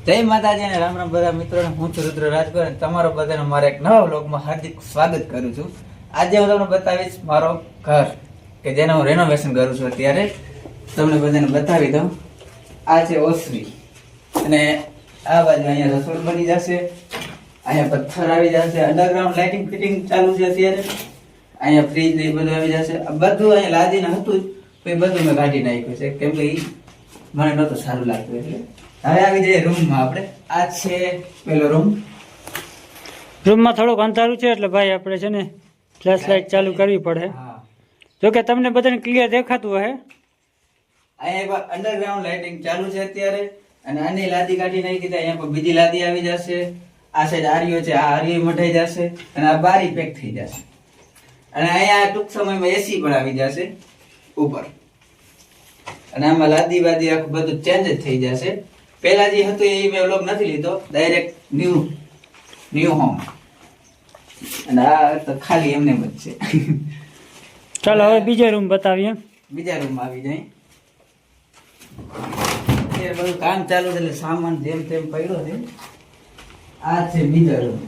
જય માતાજી અને રામ રામ બધા મિત્રોને હું છું રુદ્ર રાજગોર અને તમારો બધાને મારા એક નવા વ્લોગમાં હાર્દિક સ્વાગત કરું છું. આજે હું તમને બતાવીશ મારો ઘર કે જેને હું રેનોવેશન કરું છું. અત્યારે તમને બધાને બતાવી દઉં. આ છે ઓસરી અને આ બાજુ અહીંયા રસોઈ બની જશે, અહીંયા પથ્થર આવી જશે, અંડરગ્રાઉન્ડ લાઇટિંગ ફિટિંગ ચાલુ છે અત્યારે. અહીંયા ફ્રીજ ને બધું આવી જશે. આ બધું અહીંયા લાદીને હતું તો એ બધું મેં કાઢી નાખ્યું છે કેમ કે મને નહોતું સારું લાગતું એટલે. હવે આવી જઈએ રૂમમાં આપણે. આ છે પેલો રૂમ. રૂમમાં થોડુંક અંધારું છે એટલે ભાઈ આપણે છે ને ફ્લેશ લાઇટ ચાલુ કરવી પડે. હા, જો કે તમને બધાને ક્લિયર દેખાતું હશે. અહીંયા અંડરગ્રાઉન્ડ લાઇટિંગ ચાલુ છે અત્યારે અને આની લાદી કાઢી નાખી દીધી. અહીંયા પર બીજી લાદી આવી જશે. આ સાઈડ આરીઓ છે, આ આરીઓ મટાઈ જશે અને આ બારી પેક થઈ જશે. અને અહીંયા ટૂંક સમયમાં એસી પણ આવી જશે ઉપર. અને આમાં લાદી બાદી આખું બધું ચેન્જ જ થઈ જશે. પહેલા જે હતું એ મેં વ્લોગ નથી લીધો, ડાયરેક્ટ ન્યુ હોમ. અને આ તો ખાલી એમને જ છે. ચાલો હવે બીજો રૂમ બતાવીએ. બીજા રૂમમાં આવી જાય. અત્યારે બધું કામ ચાલુ છે એટલે સામાન જેમ તેમ પડ્યો છે. આ છે બીજા રૂમ.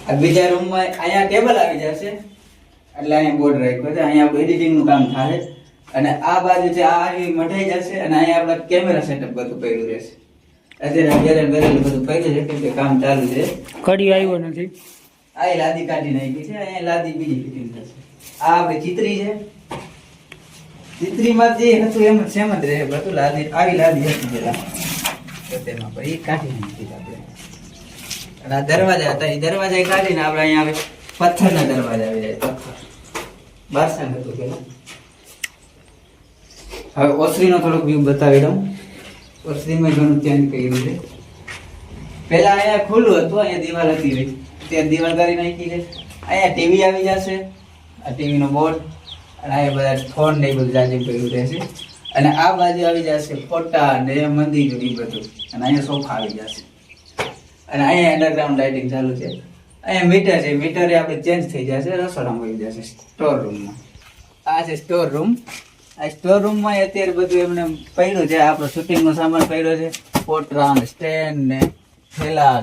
આ બીજા રૂમમાં અહીંયા ટેબલ આવી જશે એટલે અહીંયા બોર્ડ રાખ્યો છે. અહીંયા આપણું એડિટિંગ નું કામ થાય. અને આ બાજુ છે આ આવી મઢાઈ જશે અને અહીંયા આપણા કેમેરા સેટઅપ બધું પડ્યું રહેશે. અત્યારે બેરેલ બધું પડ્યું છે કેમ કે કામ ચાલુ છે. કડી આવ્યો નથી. આ લાદી કાઢી નાખી છે. અહીંયા લાદી બીજી ફિટિંગ થશે. આ આપણી ચિત્રી છે. ચિત્રીમાં જે હતું એમ જ સેમ જ રહે બધું. લાદી આવી લાદી હતી પેલા તેમાં પણ એ કાઢી નાખી આપણે. અને આ દરવાજા હતા એ દરવાજા કાઢીને આપણે અહીંયા આવે પથ્થરના દરવાજા આવી જાય. પથ્થર બારસાન હતું પેલા. હવે ઓસરીનો થોડોક વ્યૂ બતાવી દઉં. ઓસરીમાં ઘણું ચેન્જ કર્યું છે. પેલા અહીંયા ખુલ્લું હતું, અહીંયા દિવાલ હતી રહી, ત્યાં દિવાલ કરી નાખી છે. અહીંયા ટીવી આવી જશે, આ ટીવીનો બોર્ડ. અને અહીંયા બધા ફોન ને એ બધું ચાર્જિંગ કર્યું રહેશે. અને આ બાજુ આવી જશે ફોટા ને મંદિર એ બધું. અને અહીંયા સોફા આવી જશે. અને અહીંયા અંડરગ્રાઉન્ડ લાઇટિંગ ચાલુ છે. અહીંયા મીટર છે, મીટર આપણે ચેન્જ થઈ જશે, રસોડામાં આવી જશે સ્ટોર રૂમમાં. આ છે સ્ટોર રૂમ. આ સ્ટોર રૂમમાં અત્યારે બધું એમને પડ્યું છે. આપણો શૂટિંગનો સામાન પડ્યો છે, પોટરા ને સ્ટેન્ડ ને થેલા.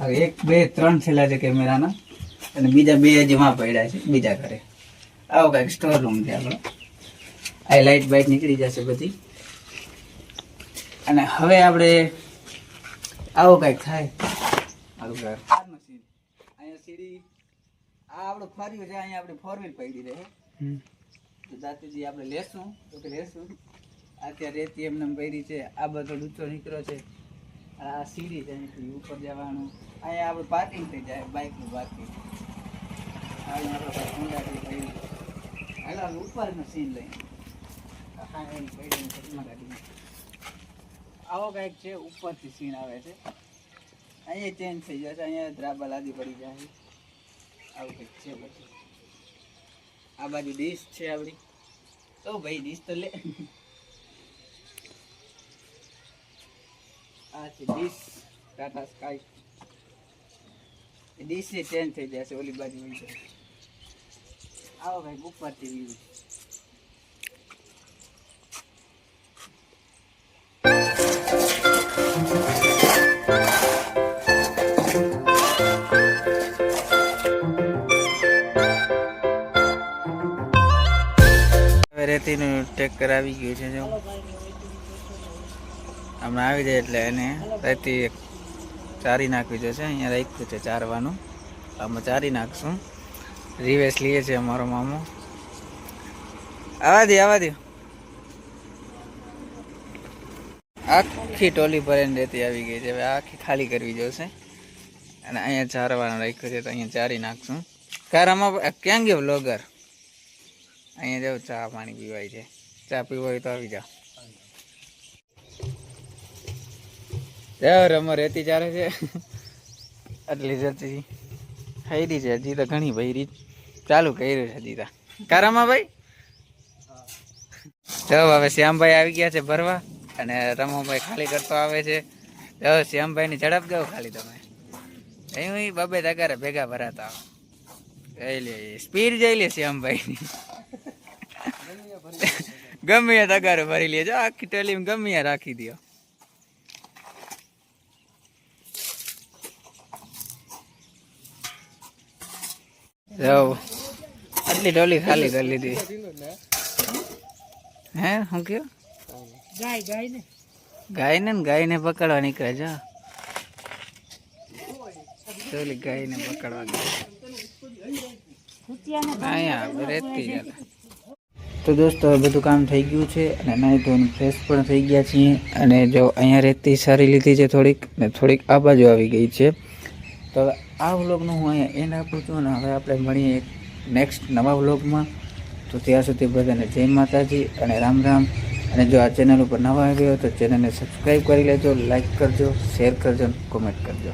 1 2 3 થેલા છે કેમેરાના અને બીજા 2 હજી માં પડ્યા છે બીજા ઘરે. આવો કંઈક સ્ટોર રૂમ છે આપણો. આ લાઇટ બાઇટ નીકળી જશે બધી. અને હવે આપણે આવો કંઈક થાય મારું ઘર. અહીંયા સીડી આ આપણું ફર્યું છે. અહીંયા આપણે 4 વ્હીલ પડી રહે. જાતેજી આપણે લેશું તો કે લેશું. અત્યારે રેતી એમને પડી છે. આ બધો ડૂચો નીકળ્યો છે. આ સીડી છે, અહીંથી ઉપર જવાનું. અહીંયા આપણે પાર્કિંગ થઈ જાય, બાઇકનું પાર્કિંગ. અહીંયા આપણે ઊંડાથી પડી. હાલ ઉપરનો સીન લઈને આવો કંઈક છે. ઉપરથી સીન આવે છે. અહીંયા ચેન્જ થઈ જશે. અહીંયા ધ્રાબા લાદી પડી જાય. આવું કંઈક છે. પછી આ બાજુ ડીશ છે આપણી. તો ભાઈ ડીશ તો લે. આ છે ડીશ, ટાટા સ્કાય. ડીશ ને ચેન્જ થઈ જશે, ઓલી બાજુ હોય છે. આવો ભાઈ ઉપરથી વ્યૂ. રેતીનું ટેક્ટર આવી ગયું છે. જો હમણાં આવી જાય એટલે એને રેતી ચારી નાખવી જશે. અહીંયા રાખ્યું છે ચારવાનું, આમાં ચારી નાખશું. રિવેશ લઈએ છે અમારો મામો. આવા દે આખી ટોલી ભરીને રેતી આવી ગઈ છે. હવે આખી ખાલી કરવી જોશે. અને અહીંયા ચારવાનું રાખ્યું છે તો અહીંયા ચારી નાખશું. કારમાં ક્યાં ગયો બ્લોગર? અહીંયા જાવ ચા પાણી પીવાય છે. ચા પીવા હોય તો આવી જાઓ. અમારે રેતી ચારે છે. આટલી રેતી ખાઈ છે. હજી તો ઘણી ભરી ચાલુ કર્યું છે હજી તો. કારામાં ભાઈ જો હવે શ્યામભાઈ આવી ગયા છે ભરવા અને રમોભાઈ ખાલી કરતો આવે છે. જો શ્યામભાઈ ની ઝડપ દો ખાલી તમે. અહીં બબે તગારે ભેગા ભરાતા સ્પીડ જઈ લે શ્યામભાઈ ની. ગમે તગારો ભરી લેજો. આખી ટોલી ગમે રાખી દો. જાઓ આટલી ટોલી ખાલી કરી લીધી હે શું કયો ગાયને પકડવા નીકળે જા ટોલી ગાયને પકડવા અહીંયા રહેતી ચાલે. તો દોસ્તો હવે બધું કામ થઈ ગયું છે અને નાહી ધોઈને ફ્રેશ પણ થઈ ગયા છીએ અને જો અહીંયા રેતી સારી લીધી છે થોડીક ને થોડીક આ બાજુ આવી ગઈ છે. તો હવે આ વ્લોગનું હું અહીંયા એન્ડ આપું છું અને હવે આપણે મળીએ એક નેક્સ્ટ નવા વ્લોગમાં. તો ત્યાં સુધી બધાને જય માતાજી અને રામ રામ. અને જો આ ચેનલ ઉપર નવા આવ્યો તો ચેનલને સબસ્ક્રાઈબ કરી લેજો, લાઈક કરજો, શેર કરજો, કોમેન્ટ કરજો.